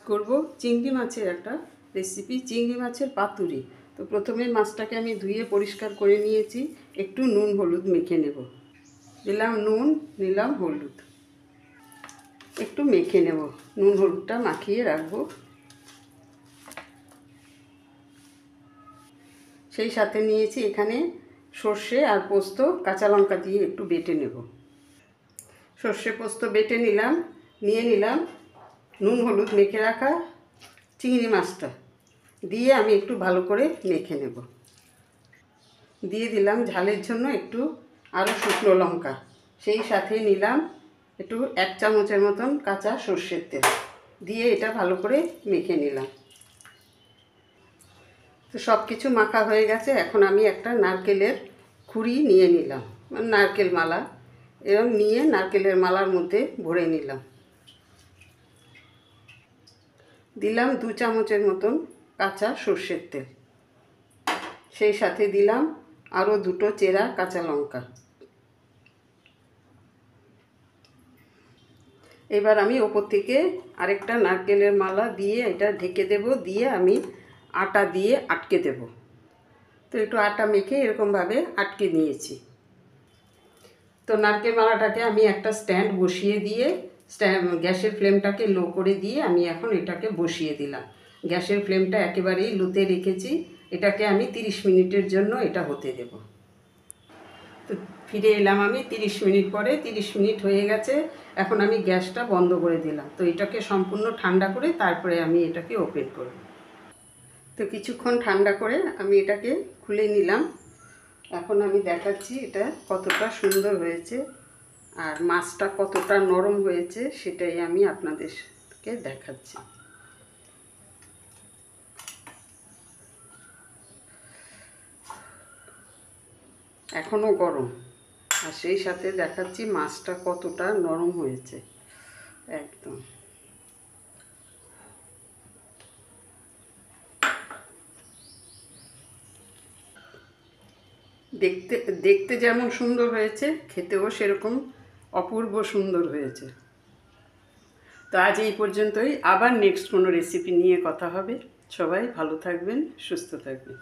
করব চিংড়ি মাছের একটা রেসিপি, চিংড়ি মাছের পাতুরি। তো প্রথমে মাছটাকে আমি ধুয়ে পরিষ্কার করে নিয়েছি, একটু নুন হলুদ মেখে নেব। দিলাম নুন, নিলাম হলুদ, একটু মেখে নেব। নুন হলুদটা মাখিয়ে রাখবো। সেই সাথে নিয়েছি এখানে সর্ষে আর পোস্ত, কাঁচা লঙ্কা দিয়ে একটু বেটে নেব। সর্ষে পোস্ত বেটে নিলাম, নিয়ে নিলাম নুন হলুদ মেখে রাখা চিংড়ি মাছটা দিয়ে আমি একটু ভালো করে মেখে নেব। দিয়ে দিলাম ঝালের জন্য একটু আরও শুকনো লঙ্কা, সেই সাথে নিলাম একটু 1 চামচের মতন কাঁচা সর্ষের তেল, দিয়ে এটা ভালো করে মেখে নিলাম। তো সব কিছু মাখা হয়ে গেছে। এখন আমি একটা নারকেলের খুঁড়ি নিয়ে নিলাম, নারকেল মালা, এরকম নিয়ে নারকেলের মালার মধ্যে ভরে নিলাম। দিলাম 2 চামচের মতন কাঁচা সর্ষের তেল, সেই সাথে দিলাম আরও 2টো চেরা কাঁচা লঙ্কা। এবার আমি ওপর থেকে আরেকটা নারকেলের মালা দিয়ে এটা ঢেকে দেব, দিয়ে আমি আটা দিয়ে আটকে দেব। তো একটু আটা মেখে এরকমভাবে আটকে নিয়েছি। তো নারকেল মালাটাকে আমি একটা স্ট্যান্ড বসিয়ে দিয়ে গ্যাসের ফ্লেমটাকে লো করে দিয়ে আমি এখন এটাকে বসিয়ে দিলাম। গ্যাসের ফ্লেমটা একেবারেই লোতে রেখেছি। এটাকে আমি 30 মিনিটের জন্য এটা হতে দেব। তো ফিরে এলাম আমি 30 মিনিট পরে। 30 মিনিট হয়ে গেছে। এখন আমি গ্যাসটা বন্ধ করে দিলাম। তো এটাকে সম্পূর্ণ ঠান্ডা করে তারপরে আমি এটাকে ওপেন করব। তো কিছুক্ষণ ঠান্ডা করে আমি এটাকে খুলে নিলাম। এখন আমি দেখাচ্ছি এটা কতটা সুন্দর হয়েছে আর মাছটা কতটা নরম হয়েছে, সেটাই আমি আপনাদেরকে দেখাচ্ছি। এখনও গরম, আর সেই সাথে দেখাচ্ছি মাছটা কতটা নরম হয়েছে একদম। দেখতে দেখতে যেমন সুন্দর হয়েছে, খেতেও সেরকম অপূর্ব সুন্দর হয়েছে। তো আজ এই পর্যন্তই। আবার নেক্সট কোনো রেসিপি নিয়ে কথা হবে। সবাই ভালো থাকবেন, সুস্থ থাকবেন।